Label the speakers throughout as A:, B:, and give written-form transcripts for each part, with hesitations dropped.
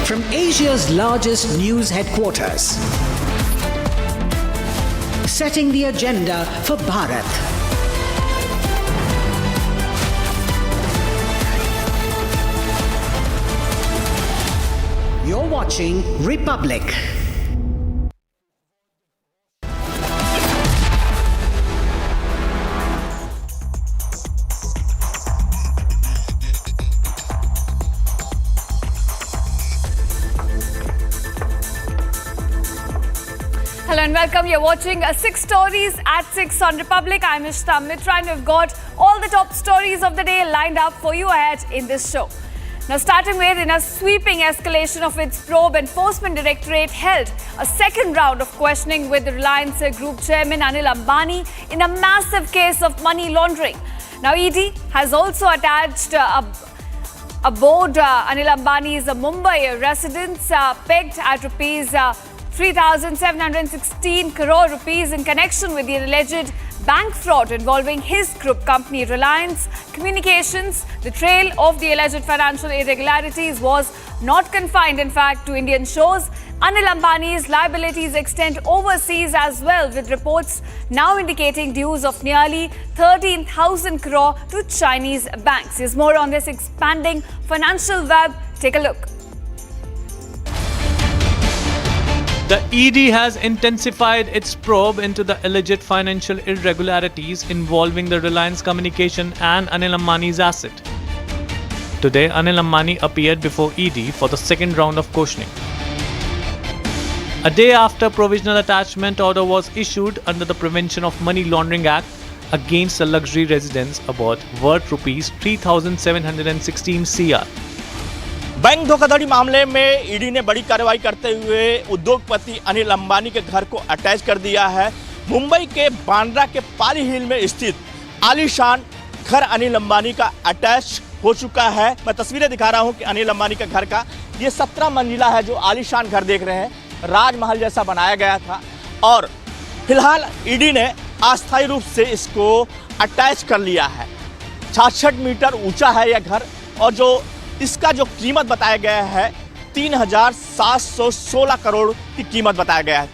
A: From Asia's largest news headquarters, setting the agenda for Bharat. You're watching Republic.
B: Hello and welcome. You're watching 6 Stories at 6 on Republic. I'm Ishta Mitra and we've got all the top stories of the day lined up for you ahead in this show. Now, starting with, in a sweeping escalation of its probe, Enforcement Directorate held a second round of questioning with the Reliance Group Chairman Anil Ambani in a massive case of money laundering. Now, ED has also attached aboard Anil Ambani's Mumbai residence pegged at rupees 3,716 crore rupees in connection with the alleged bank fraud involving his group company Reliance Communications. The trail of the alleged financial irregularities was not confined, in fact, to Indian shores. Anil Ambani's liabilities extend overseas as well, with reports now indicating dues of nearly 13,000 crore to Chinese banks. Here's more on this expanding financial web. Take a look.
C: The ED has intensified its probe into the alleged financial irregularities involving the Reliance Communication and Anil Ambani's asset. Today, Anil Ambani appeared before ED for the second round of questioning. A day after provisional attachment order was issued under the Prevention of Money Laundering Act against a luxury residence aboard worth rupees 3,716 crore.
D: Bank धोखाधड़ी मामले में ED ने बड़ी कार्रवाई करते हुए उद्योगपति अनिल अंबानी के घर को अटैच कर दिया है। मुंबई के बांद्रा के पाली हिल में स्थित आलीशान घर अनिल अंबानी का अटैच हो चुका है। मैं तस्वीरें दिखा रहा हूं कि अनिल अंबानी का घर का ये 17 मंजिला है जो आलीशान घर देख रहे हैं, राजमहल जैसा बनाया गया था और फिलहाल ईडी ने अस्थायी रूप से इसको अटैच कर लिया है। 66 मीटर ऊंचा है यह घर और जो इसका जो कीमत बताया गया है 3,716 करोड़ की कीमत बताया गया है।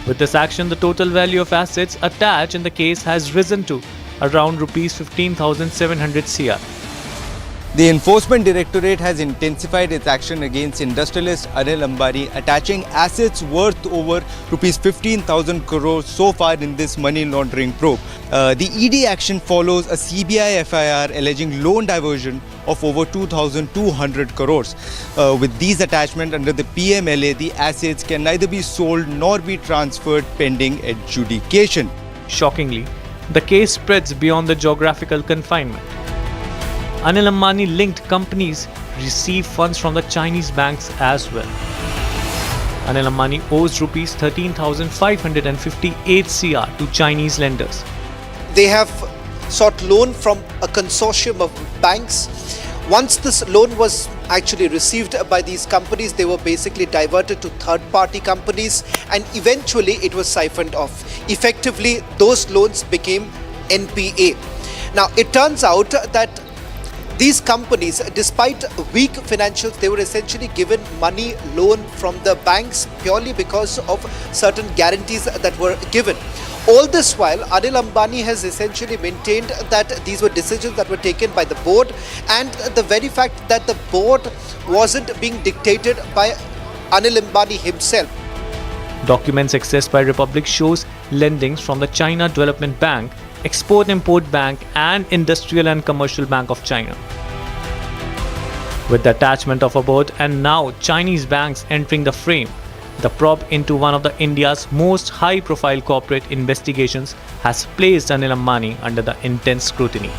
C: With this action, the total value of assets attached in the case has risen to around rupees 15,700 crore.
E: The Enforcement Directorate has intensified its action against industrialist Anil Ambani, attaching assets worth over rupees 15,000 crores so far in this money laundering probe. The ED action follows a CBI FIR alleging loan diversion of over 2,200 crores. With these attachments under the PMLA, the assets can neither be sold nor be transferred pending adjudication.
C: Shockingly, the case spreads beyond the geographical confinement. Anil Ambani linked companies receive funds from the Chinese banks as well. Anil Ambani owes rupees 13,558 crore to Chinese lenders.
F: They have sought loan from a consortium of banks. Once this loan was actually received by these companies, they were basically diverted to third-party companies and eventually it was siphoned off. Effectively, those loans became NPA. Now, it turns out that these companies, despite weak financials, they were essentially given money loan from the banks purely because of certain guarantees that were given. All this while, Anil Ambani has essentially maintained that these were decisions that were taken by the board, and the very fact that the board wasn't being dictated by Anil Ambani himself.
C: Documents accessed by Republic shows lendings from the China Development Bank, Export-Import Bank and Industrial and Commercial Bank of China. With the attachment of a board and now Chinese banks entering the frame, the probe into one of the India's most high-profile corporate investigations has placed Anil Ambani under the intense scrutiny.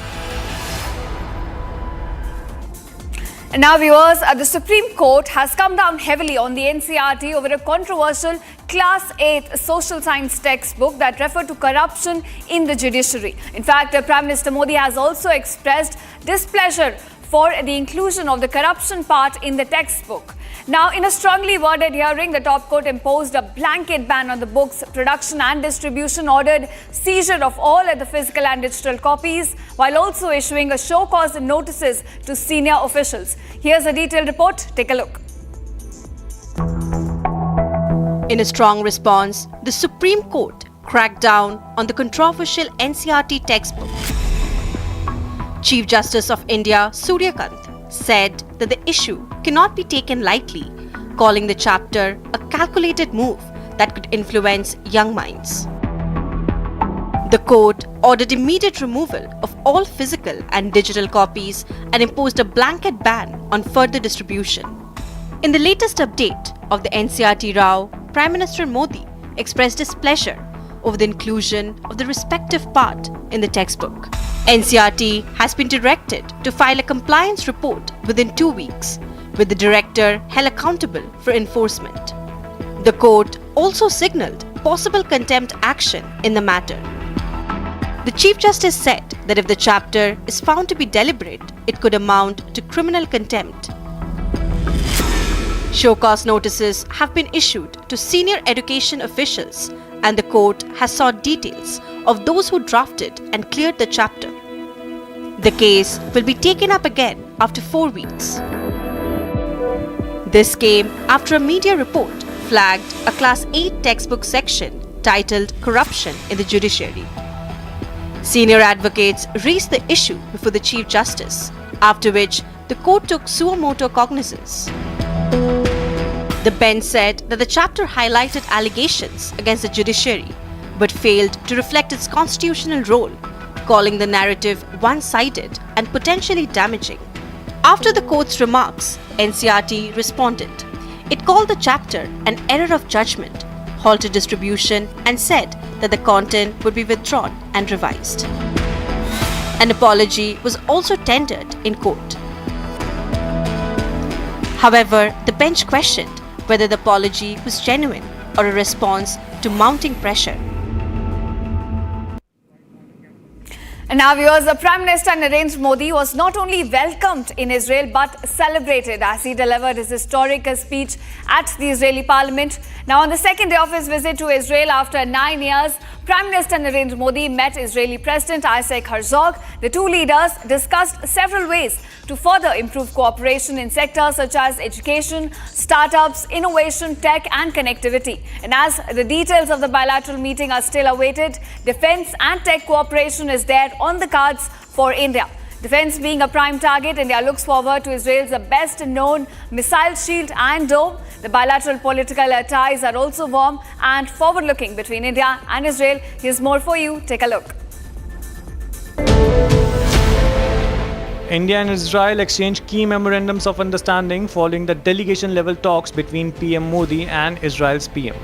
B: And now, viewers, the Supreme Court has come down heavily on the NCERT over a controversial Class 8 social science textbook that referred to corruption in the judiciary. In fact, Prime Minister Modi has also expressed displeasure for the inclusion of the corruption part in the textbook. Now, in a strongly worded hearing, the top court imposed a blanket ban on the book's production and distribution, ordered seizure of all the physical and digital copies, while also issuing a show cause notices to senior officials. Here's a detailed report. Take a look.
G: In a strong response, the Supreme Court cracked down on the controversial NCERT textbook. Chief Justice of India Surya Kant said that the issue cannot be taken lightly, calling the chapter a calculated move that could influence young minds. The court ordered immediate removal of all physical and digital copies and imposed a blanket ban on further distribution. In the latest update of the NCERT row, Prime Minister Modi expressed displeasure over the inclusion of the respective part in the textbook. NCERT has been directed to file a compliance report within 2 weeks, with the director held accountable for enforcement. The court also signalled possible contempt action in the matter. The Chief Justice said that if the chapter is found to be deliberate, it could amount to criminal contempt. Show cause notices have been issued to senior education officials, and the court has sought details of those who drafted and cleared the chapter. The case will be taken up again after 4 weeks. This came after a media report flagged a Class 8 textbook section titled Corruption in the Judiciary. Senior advocates raised the issue before the Chief Justice, after which the court took suo motu cognizance. The bench said that the chapter highlighted allegations against the judiciary but failed to reflect its constitutional role, calling the narrative one-sided and potentially damaging. After the court's remarks, NCERT responded. It called the chapter an error of judgment, halted distribution, and said that the content would be withdrawn and revised. An apology was also tendered in court. However, the bench questioned whether the apology was genuine or a response to mounting pressure.
B: And now, viewers, the Prime Minister Narendra Modi was not only welcomed in Israel but celebrated as he delivered his historic speech at the Israeli Parliament. Now, on the second day of his visit to Israel after 9 years, Prime Minister Narendra Modi met Israeli President Isaac Herzog. The two leaders discussed several ways to further improve cooperation in sectors such as education, startups, innovation, tech and connectivity. And as the details of the bilateral meeting are still awaited, defense and tech cooperation is there on the cards for India. Defense being a prime target, India looks forward to Israel's best-known missile shield Iron Dome. The bilateral political ties are also warm and forward-looking between India and Israel. Here's more for you. Take a look.
C: India and Israel exchanged key memorandums of understanding following the delegation-level talks between PM Modi and Israel's PM.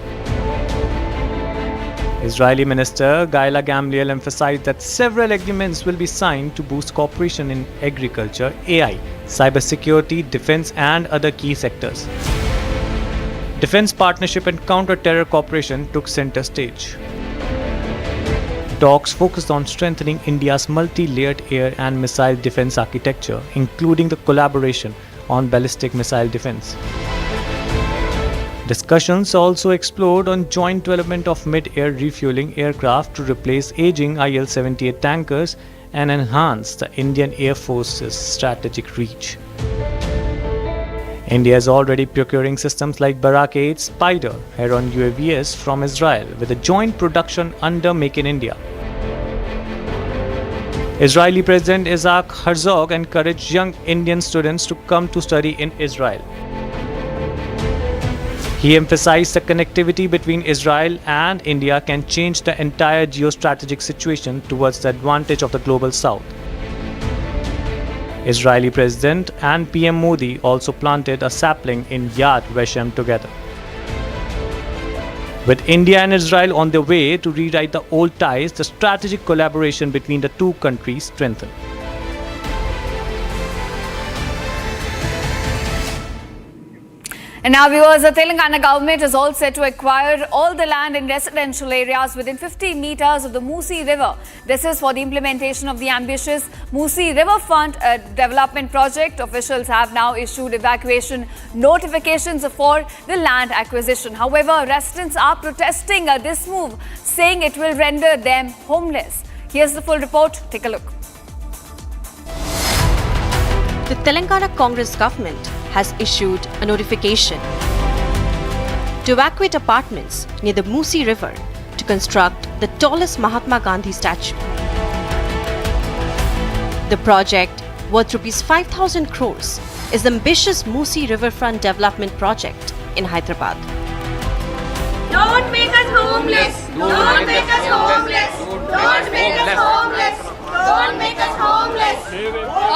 C: Israeli Minister Gira Gamliel emphasized that several agreements will be signed to boost cooperation in agriculture, AI, cybersecurity, defense and other key sectors. Defense partnership and counter-terror cooperation took center stage. Talks focused on strengthening India's multi-layered air and missile defense architecture, including the collaboration on ballistic missile defense. Discussions also explored on joint development of mid-air refueling aircraft to replace aging IL-78 tankers and enhance the Indian Air Force's strategic reach. India is already procuring systems like Barak 8, Spider, Heron UAVs from Israel with a joint production under Make in India. Israeli President Isaac Herzog encouraged young Indian students to come to study in Israel. He emphasized the connectivity between Israel and India can change the entire geostrategic situation towards the advantage of the global south. Israeli President and PM Modi also planted a sapling in Yad Vashem together. With India and Israel on their way to rewrite the old ties, the strategic collaboration between the two countries strengthened.
B: And now viewers, the Telangana government is all set to acquire all the land in residential areas within 50 meters of the Musi River. This is for the implementation of the ambitious Musi Riverfront development project. Officials have now issued evacuation notifications for the land acquisition. However, residents are protesting this move, saying it will render them homeless. Here's the full report. Take a look.
G: The Telangana Congress government has issued a notification to evacuate apartments near the Musi River to construct the tallest Mahatma Gandhi statue. The project, worth Rs 5,000 crores, is the ambitious Musi Riverfront development project in Hyderabad.
H: Don't make us homeless! Don't make us homeless! Don't make us homeless! Don't make us homeless!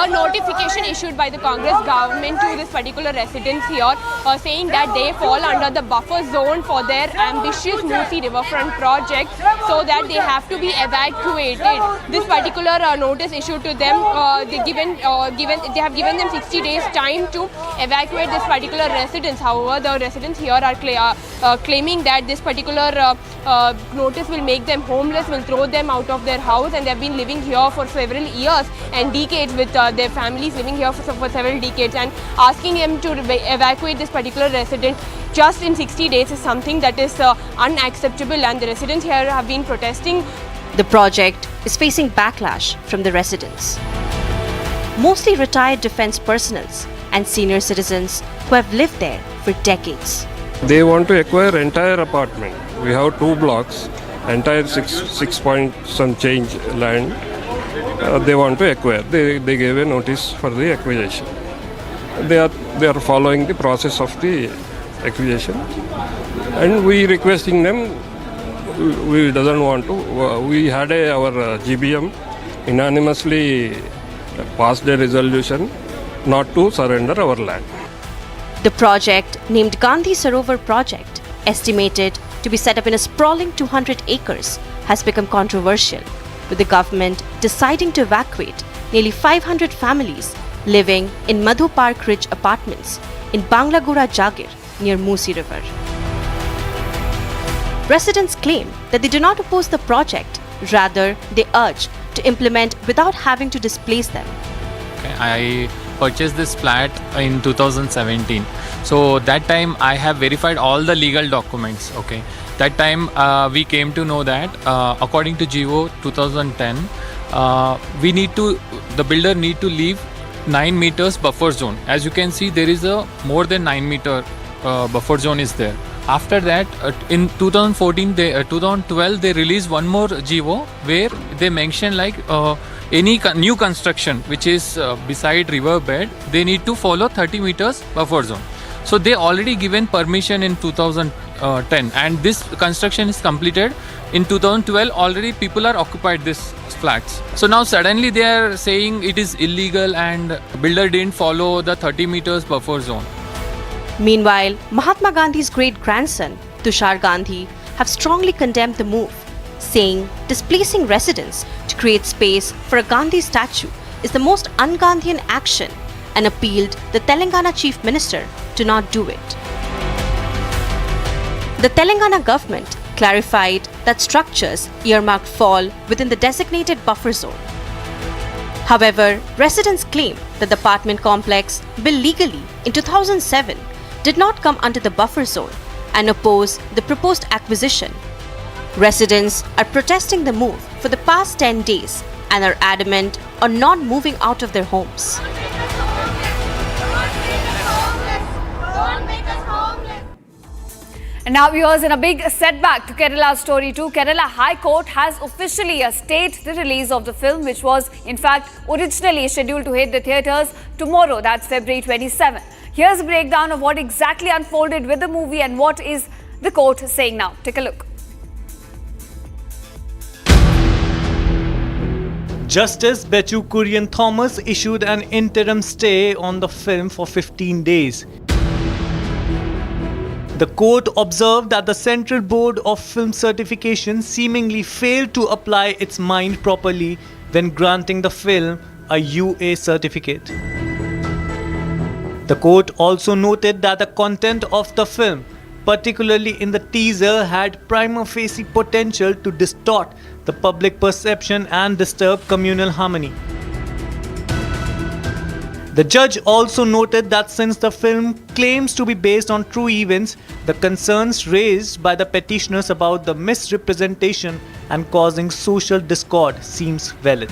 I: A notification issued by the Congress government to this particular residents here saying that they fall under the buffer zone for their ambitious Musi Riverfront project, so that they have to be evacuated. This particular notice issued to them, they have given them 60 days time to evacuate this particular residents. However, the residents here are claiming that this particular notice will make them homeless, will throw them out of their house, and they have been living here for several years and decades with their families living here for several decades, and asking them to evacuate this particular resident just in 60 days is something that is unacceptable, and the residents here have been protesting.
G: The project is facing backlash from the residents, mostly retired defense personnel and senior citizens who have lived there for decades.
J: They want to acquire entire apartment. We have 2 blocks, entire 6 point some change land. They want to acquire. They gave a notice for the acquisition. They are following the process of the acquisition, and we requesting them. We doesn't want to. We had our GBM unanimously passed a resolution not to surrender our land.
G: The project, named Gandhi Sarovar Project, estimated to be set up in a sprawling 200 acres, has become controversial, with the government deciding to evacuate nearly 500 families living in Madhu Park Ridge apartments in Banglagura Jagir near Musi River. Residents claim that they do not oppose the project, rather they urge to implement without having to displace them.
K: I purchased this flat in 2017. So that time I have verified all the legal documents. Okay. That time we came to know that according to GO 2010, the builder need to leave 9 meters buffer zone. As you can see, there is a more than 9 meter buffer zone is there. After that, in 2012, they released one more GO where they mention like any new construction which is beside river bed, they need to follow 30 meters buffer zone. So they already given permission in 2010, and this construction is completed in 2012. Already people are occupied these flats. So now suddenly they are saying it is illegal and builder didn't follow the 30 meters buffer zone.
G: Meanwhile, Mahatma Gandhi's great-grandson, Tushar Gandhi, have strongly condemned the move, saying displacing residents to create space for a Gandhi statue is the most un-Gandhian action, and appealed the Telangana Chief Minister to not do it. The Telangana government clarified that structures earmarked fall within the designated buffer zone. However, residents claim that the apartment complex, built legally in 2007, did not come under the buffer zone and oppose the proposed acquisition. Residents are protesting the move for the past 10 days and are adamant on not moving out of their homes.
B: And now viewers, in a big setback to Kerala's story too, Kerala High Court has officially stayed the release of the film, which was in fact originally scheduled to hit the theatres tomorrow, that's February 27. Here's a breakdown of what exactly unfolded with the movie and what is the court saying now. Take a look.
C: Justice Bechu Kurian Thomas issued an interim stay on the film for 15 days. The court observed that the Central Board of Film Certification seemingly failed to apply its mind properly when granting the film a UA certificate. The court also noted that the content of the film, particularly in the teaser, had prima facie potential to distort the public perception and disturb communal harmony. The judge also noted that since the film claims to be based on true events, the concerns raised by the petitioners about the misrepresentation and causing social discord seems valid.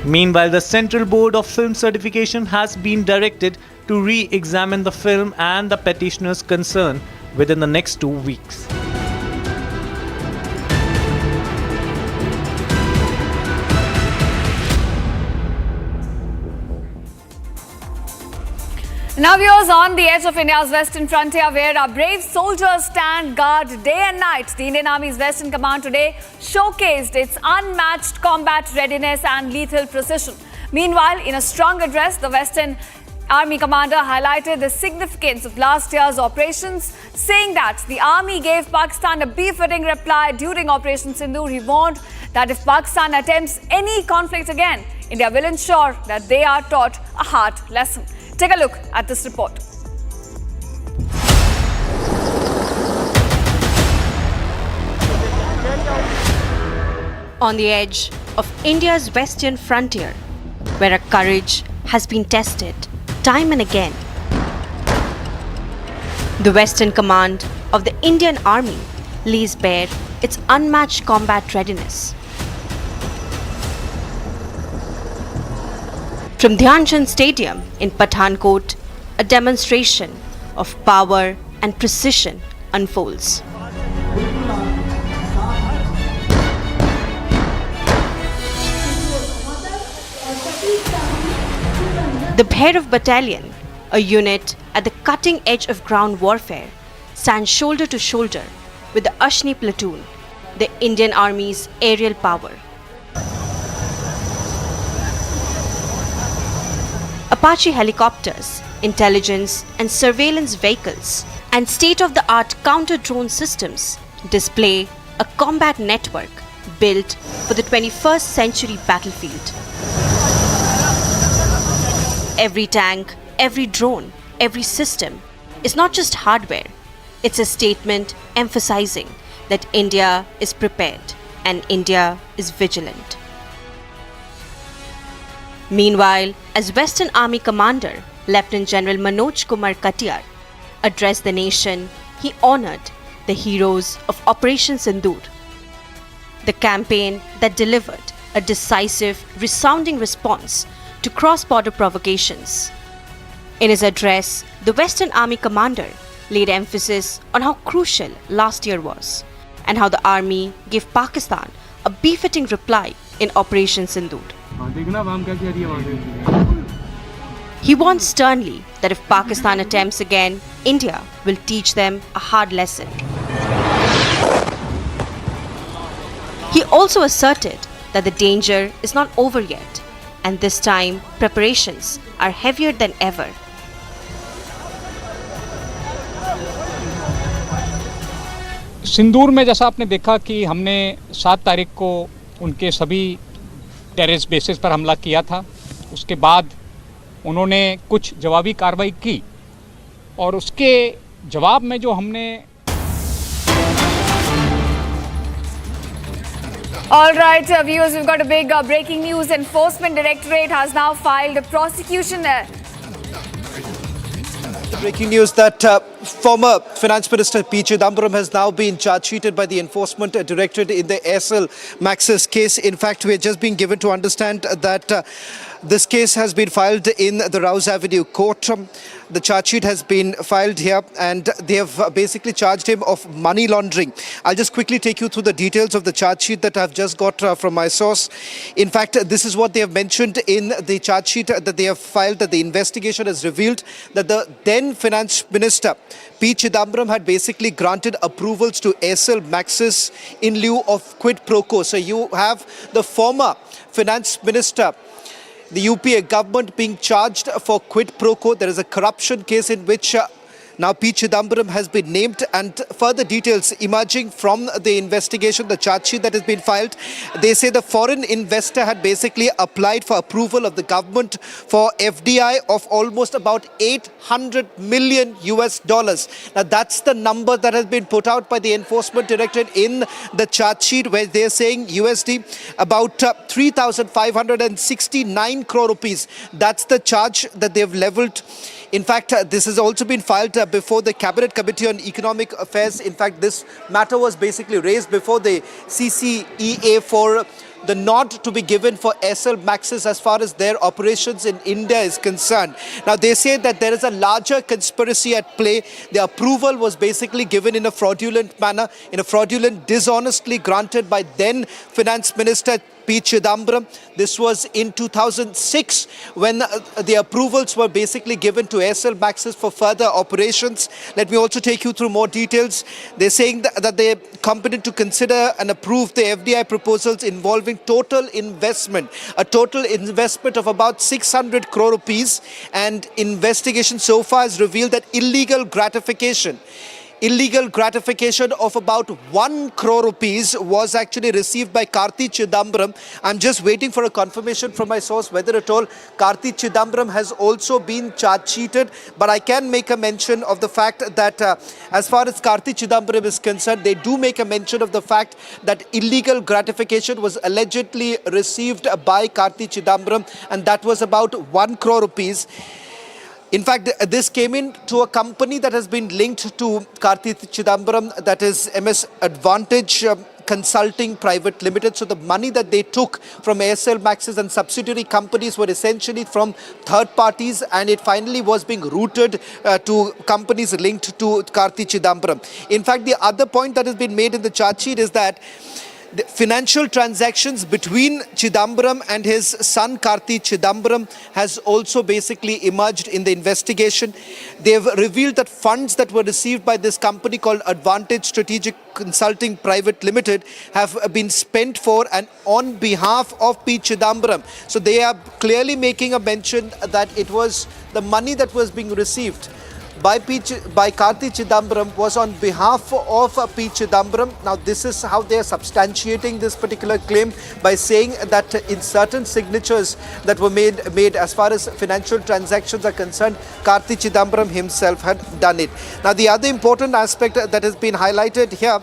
C: Meanwhile, the Central Board of Film Certification has been directed to re-examine the film and the petitioners' concern within the next 2 weeks.
B: Now viewers, on the edge of India's western frontier, where our brave soldiers stand guard day and night, the Indian Army's Western Command today showcased its unmatched combat readiness and lethal precision. Meanwhile, in a strong address, the Western Army commander highlighted the significance of last year's operations, saying that the army gave Pakistan a befitting reply during Operation Sindoor. He warned that if Pakistan attempts any conflict again, India will ensure that they are taught a hard lesson. Take a look at this report.
G: On the edge of India's western frontier, where our courage has been tested time and again, the Western Command of the Indian Army lays bare its unmatched combat readiness. From Dhyan Chand Stadium in Pathankot, a demonstration of power and precision unfolds. The Bhairav Battalion, a unit at the cutting edge of ground warfare, stands shoulder to shoulder with the Ashni platoon, the Indian Army's aerial power. Apache helicopters, intelligence and surveillance vehicles, and state-of-the-art counter-drone systems display a combat network built for the 21st century battlefield. Every tank, every drone, every system is not just hardware, it's a statement emphasizing that India is prepared and India is vigilant. Meanwhile, as Western Army Commander Lieutenant General Manoj Kumar Katiyar addressed the nation, he honored the heroes of Operation Sindoor, the campaign that delivered a decisive, resounding response to cross-border provocations. In his address, the Western Army Commander laid emphasis on how crucial last year was and how the Army gave Pakistan a befitting reply in Operation Sindoor. He warned sternly that if Pakistan attempts again, India will teach them a hard lesson. He also asserted that the danger is not over yet, and this time preparations are heavier than ever.
L: सिंदूर में जैसा आपने देखा कि हमने 7 तारीख को उनके सभी टेररिस्ट बेसिस पर हमला किया था, उसके बाद उन्होंने कुछ जवाबी कार्रवाई की और उसके जवाब में जो हमने
B: All right, viewers, we've got a big breaking news. Enforcement Directorate has now filed a prosecution.
F: Breaking news that former Finance Minister P. Chidambaram has now been charge sheeted by the Enforcement Directorate in the Aircel Maxis case. In fact, we are just being given to understand that this case has been filed in the Rouse Avenue court. The charge sheet has been filed here and they have basically charged him of money laundering. I'll just quickly take you through the details of the charge sheet that I've just got from my source. In fact, this is what they have mentioned in the charge sheet that they have filed, that the investigation has revealed that the then Finance Minister P. Chidambaram had basically granted approvals to Aircel Maxis in lieu of quid pro quo. So you have the former Finance Minister, the UPA government, being charged for quid pro quo. There is a corruption case in which Now P. Chidambaram has been named, and further details emerging from the investigation, the charge sheet that has been filed. They say the foreign investor had basically applied for approval of the government for FDI of almost about $800 million US. Now that's the number that has been put out by the Enforcement Directorate in the charge sheet, where they're saying USD about 3,569 crore rupees. That's the charge that they've leveled. In fact, this has also been filed before the Cabinet Committee on Economic Affairs. In fact, this matter was basically raised before the CCEA for the nod to be given for SL Maxis as far as their operations in India is concerned. Now, they say that there is a larger conspiracy at play. The approval was basically given in a fraudulent manner, in a fraudulent, dishonestly granted by then Finance Minister P. Chidambaram. This was in 2006 when the approvals were basically given to SL Maxis for further operations. Let me also take you through more details. They're saying that they're competent to consider and approve the FDI proposals involving total investment, a total investment of about 600 crore rupees, and investigation so far has revealed that illegal gratification of about 1 crore rupees was actually received by Karti Chidambaram. I'm just waiting for a confirmation from my source whether at all Karti Chidambaram has also been charge sheeted, but I can make a mention of the fact that as far as Karti Chidambaram is concerned, they do make a mention of the fact that illegal gratification was allegedly received by Karti Chidambaram, and that was about 1 crore rupees. In fact, this came in to a company that has been linked to Karti Chidambaram, that is MS Advantage Consulting Private Limited. So the money that they took from SL Maxis and subsidiary companies were essentially from third parties, and it finally was being routed to companies linked to Karti Chidambaram. In fact, the other point that has been made in the charge sheet is that the financial transactions between Chidambaram and his son Karti Chidambaram has also basically emerged in the investigation. They've revealed that funds that were received by this company called Advantage Strategic Consulting Private Limited have been spent for and on behalf of P. Chidambaram. So they are clearly making a mention that it was the money that was being received by Karti Chidambaram was on behalf of P. Chidambaram. Now, this is how they are substantiating this particular claim by saying that in certain signatures that were made as far as financial transactions are concerned, Karti Chidambaram himself had done it. Now, the other important aspect that has been highlighted here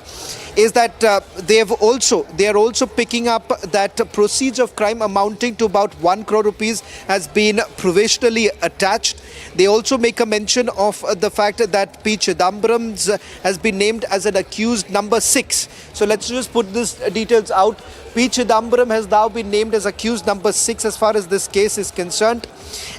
F: is that they are also picking up that proceeds of crime amounting to about 1 crore rupees has been provisionally attached. They also make a mention of the fact that P. Chidambaram has been named as an accused number 6. So let's just put these details out. P. Chidambaram has now been named as accused number 6 as far as this case is concerned.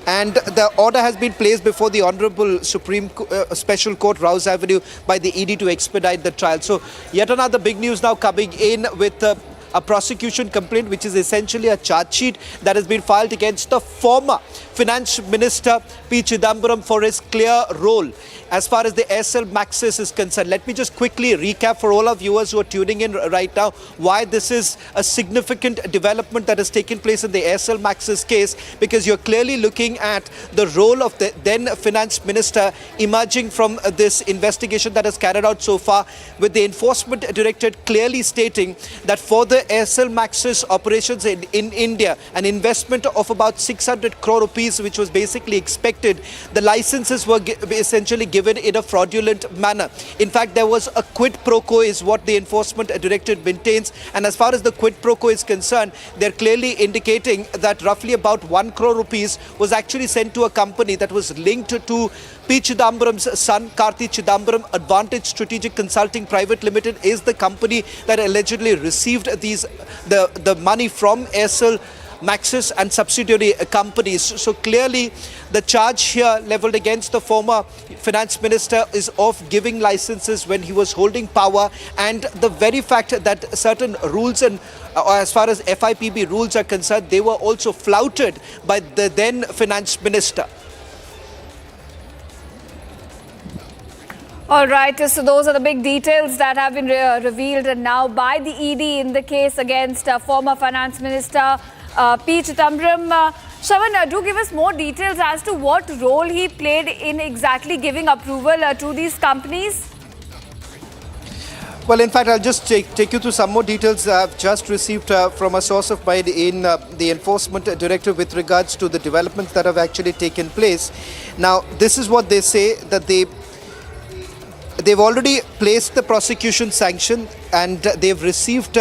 F: And the order has been placed before the Honorable Supreme Special Court, Rouse Avenue, by the ED to expedite the trial. So yet another big news now coming in with a prosecution complaint, which is essentially a charge sheet that has been filed against the former Finance Minister P. Chidambaram for his clear role as far as the SL Maxis is concerned. Let me just quickly recap for all our viewers who are tuning in right now why this is a significant development that has taken place in the SL Maxis case, because you're clearly looking at the role of the then Finance Minister emerging from this investigation that has carried out so far, with the Enforcement Directorate clearly stating that for the SL Maxis operations in India, an investment of about 600 crore rupees, which was basically expected, the licenses were essentially given in a fraudulent manner. In fact, there was a quid pro quo is what the Enforcement Directorate maintains, and as far as the quid pro quo is concerned, they're clearly indicating that roughly about 1 crore rupees was actually sent to a company that was linked to P. Chidambaram's son, Karti Chidambaram. Advantage Strategic Consulting Private Limited is the company that allegedly received the money from SL Maxis and subsidiary companies. So clearly the charge here leveled against the former finance minister is of giving licenses when he was holding power, and the very fact that certain rules and as far as FIPB rules are concerned, they were also flouted by the then finance minister.
B: All right, so those are the big details that have been revealed now by the ED in the case against former Finance Minister P. Chidambaram. Shravan, do give us more details as to what role he played in exactly giving approval to these companies.
F: Well, in fact, I'll just take you through some more details I've just received from a source of mine in the Enforcement Directorate with regards to the developments that have actually taken place. Now, this is what they say, that they've already placed the prosecution sanction and they've received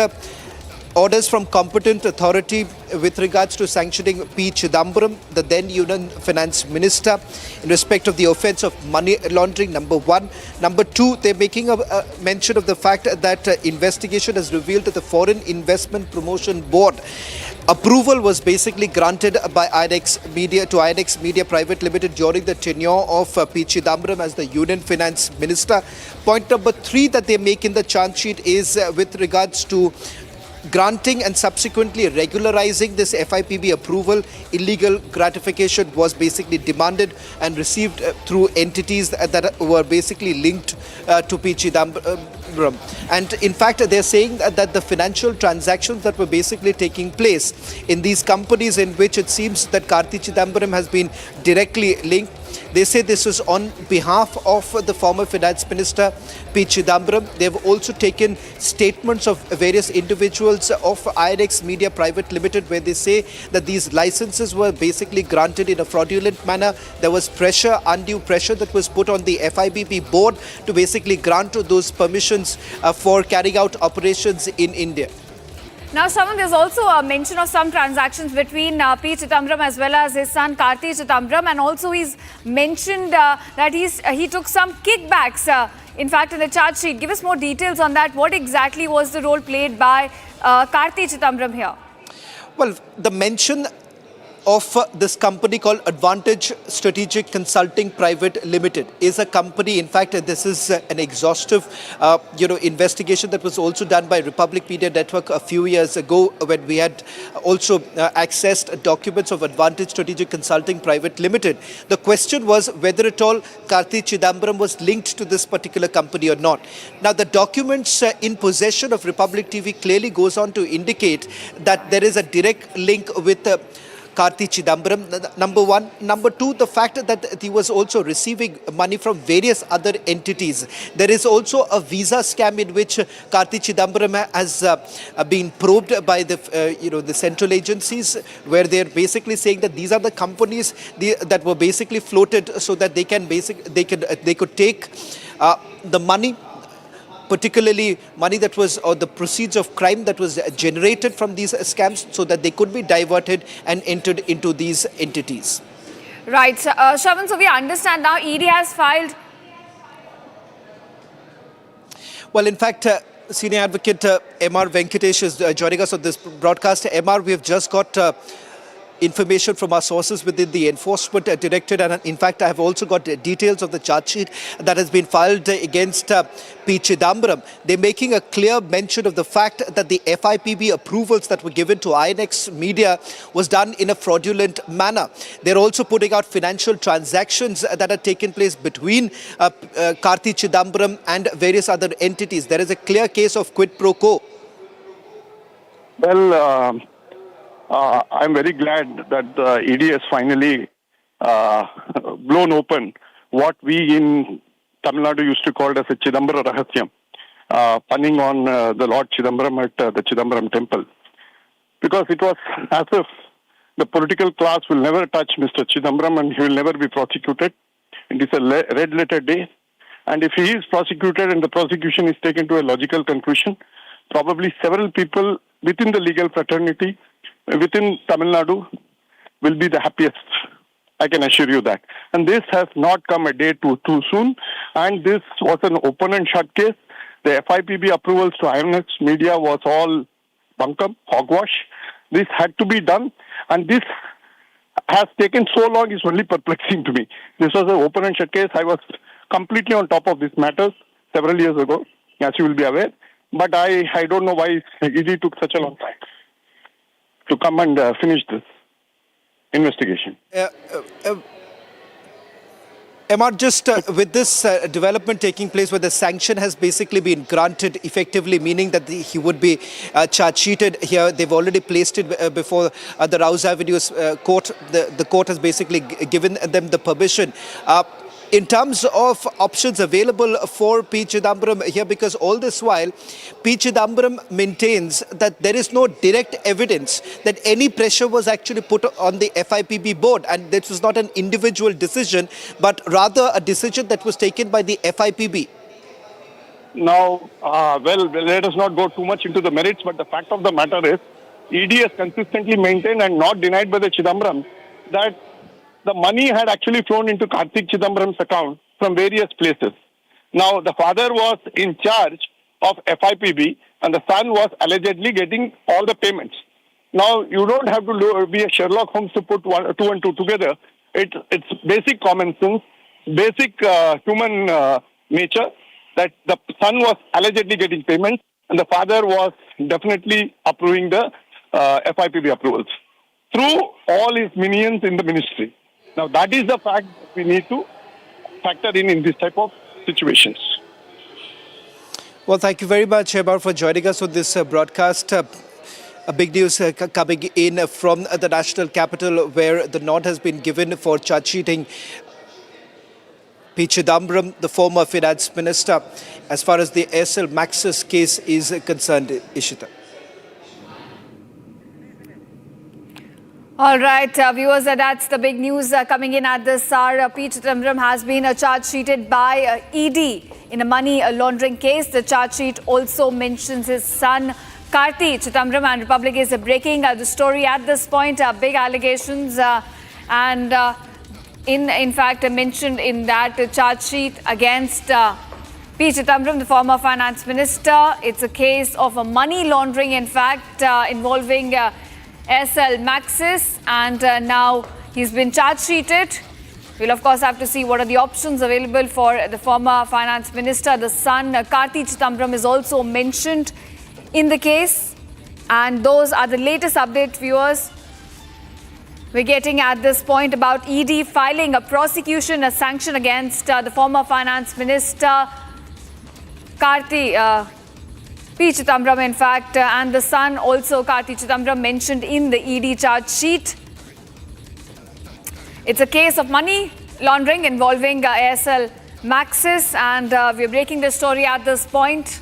F: orders from competent authority with regards to sanctioning P. Chidambaram, the then Union Finance Minister, in respect of the offence of money laundering, number one. Number two, they're making a mention of the fact that investigation has revealed that the Foreign Investment Promotion Board approval was basically granted by INX Media to INX Media Private Limited during the tenure of P. Chidambaram as the Union Finance Minister. Point number three that they make in the charge sheet is with regards to granting and subsequently regularizing this FIPB approval. Illegal gratification was basically demanded and received through entities that were basically linked to P. Chidambaram. And in fact, they're saying that the financial transactions that were basically taking place in these companies, in which it seems that Karti Chidambaram has been directly linked, they say this was on behalf of the former finance minister P. Chidambaram. They've also taken statements of various individuals of INX Media Private Limited, where they say that these licenses were basically granted in a fraudulent manner. There was pressure, undue pressure that was put on the FIBP board to basically grant those permissions for carrying out operations in India.
B: Now, Shravan, there's also a mention of some transactions between P. Chidambaram as well as his son Karti Chidambaram, and also he's mentioned that he took some kickbacks, in fact, in the charge sheet. Give us more details on that. What exactly was the role played by Karti Chidambaram here?
F: Well, the mention of this company called Advantage Strategic Consulting Private Limited is a company. In fact, this is an exhaustive, investigation that was also done by Republic Media Network a few years ago, when we had also accessed documents of Advantage Strategic Consulting Private Limited. The question was whether at all Karti Chidambaram was linked to this particular company or not. Now, the documents in possession of Republic TV clearly goes on to indicate that there is a direct link with Karti Chidambaram, number one. Number two, the fact that he was also receiving money from various other entities. There is also a visa scam in which Karti Chidambaram has been probed by the central agencies, where they're basically saying that these are the companies that were basically floated so that they could take the money, particularly money that was, or the proceeds of crime that was generated from these scams, so that they could be diverted and entered into these entities.
B: Right. Shravan, so we understand now ED has filed.
F: Well, in fact, Senior Advocate M.R. Venkatesh is joining us on this broadcast. M.R., we have just got information from our sources within the Enforcement Directorate, and in fact I have also got details of the charge sheet that has been filed against P. Chidambaram. They're making a clear mention of the fact that the FIPB approvals that were given to INX Media was done in a fraudulent manner. They're also putting out financial transactions that had taken place between Karti Chidambaram and various other entities. There is a clear case of quid pro quo.
M: Well, I'm very glad that the ED has finally blown open what we in Tamil Nadu used to call as a Chidambara Rahasyam, punning on the Lord Chidambaram at the Chidambaram temple. Because it was as if the political class will never touch Mr. Chidambaram and he will never be prosecuted. It is a red letter day. And if he is prosecuted and the prosecution is taken to a logical conclusion, probably several people within the legal fraternity within Tamil Nadu will be the happiest. I can assure you that. And this has not come a day too soon. And this was an open and shut case. The FIPB approvals to INX Media was all bunkum, hogwash. This had to be done. And this has taken so long is only perplexing to me. This was an open and shut case. I was completely on top of these matters several years ago, as you will be aware. But I don't know why ED took such a long time to come and finish this investigation.
F: Amar, just with this development taking place where the sanction has basically been granted effectively, meaning that he would be charge-sheeted here. They've already placed it before the Rouse Avenue court. The court has basically given them the permission. In terms of options available for P. Chidambaram here, because all this while, P. Chidambaram maintains that there is no direct evidence that any pressure was actually put on the FIPB board, and this was not an individual decision, but rather a decision that was taken by the FIPB.
M: Now, well, let us not go too much into the merits, but the fact of the matter is, ED has consistently maintained and not denied by the Chidambaram that the money had actually flown into Kartik Chidambaram's account from various places. Now, the father was in charge of FIPB and the son was allegedly getting all the payments. Now, you don't have to be a Sherlock Holmes to put two and two together. It's basic common sense, basic human nature that the son was allegedly getting payments and the father was definitely approving the FIPB approvals through all his minions in the ministry. Now, that is the fact we need to factor in this type of situations.
F: Well, thank you very much, Amar, for joining us on this broadcast. A big news coming in from the national capital, where the nod has been given for charge-sheeting P. Chidambaram, the former finance minister, as far as the Aircel Maxis case is concerned. Ishita.
B: All right, viewers, that's the big news coming in at this hour. P. Chidambaram has been charge-sheeted by ED in a money laundering case. The charge sheet also mentions his son, Kartik Chidambaram, and Republic is breaking the story at this point. Big allegations and in fact mentioned in that charge sheet against P. Chidambaram, the former finance minister. It's a case of a money laundering, in fact, involving Aircel Maxis, and now he's been charge-sheeted. We'll of course have to see what are the options available for the former finance minister. The son, Kartik Chidambaram, is also mentioned in the case, and those are the latest updates, viewers, we're getting at this point about ED filing a prosecution, a sanction against the former finance minister, Kartik P. Chidambaram, in fact, and the son also, Kartik Chidambaram, mentioned in the ED charge sheet. It's a case of money laundering involving Aircel Maxis, and we're breaking the story at this point.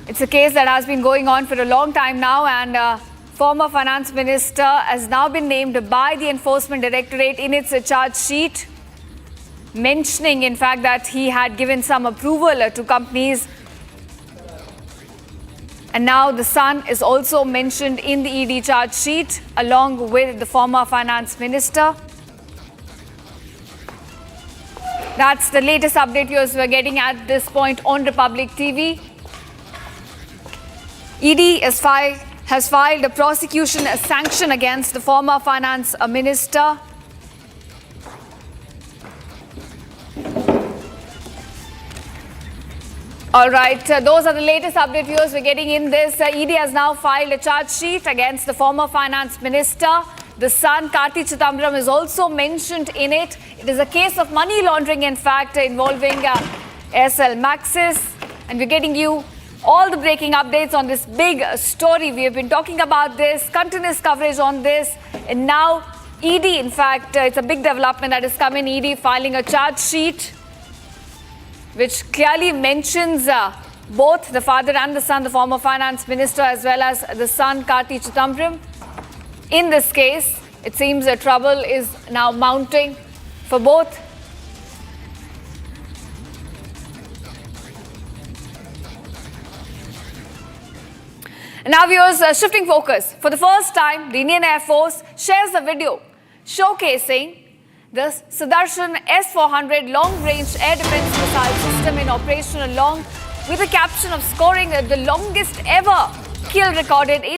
B: It's a case that has been going on for a long time now, and former finance minister has now been named by the Enforcement Directorate in its charge sheet, mentioning, in fact, that he had given some approval to companies. And now the son is also mentioned in the ED charge sheet, along with the former finance minister. That's the latest update, viewers, we're getting at this point on Republic TV. ED has filed a prosecution sanction against the former finance minister. All right, those are the latest update, viewers, we're getting in this. ED has now filed a charge sheet against the former finance minister. The son, Kartik Chidambaram, is also mentioned in it. It is a case of money laundering, in fact, involving Aircel Maxis. And we're getting you all the breaking updates on this big story. We have been talking about this, continuous coverage on this. And now ED, in fact, it's a big development that has come in. ED filing a charge sheet which clearly mentions both the father and the son, the former finance minister, as well as the son, Kartik Chidambaram. In this case, it seems that trouble is now mounting for both. And now, viewers, shifting focus. For the first time, the Indian Air Force shares a video showcasing the Sudarshan S-400 long-range air defense missile system in operation, along with the caption of scoring the longest ever kill recorded in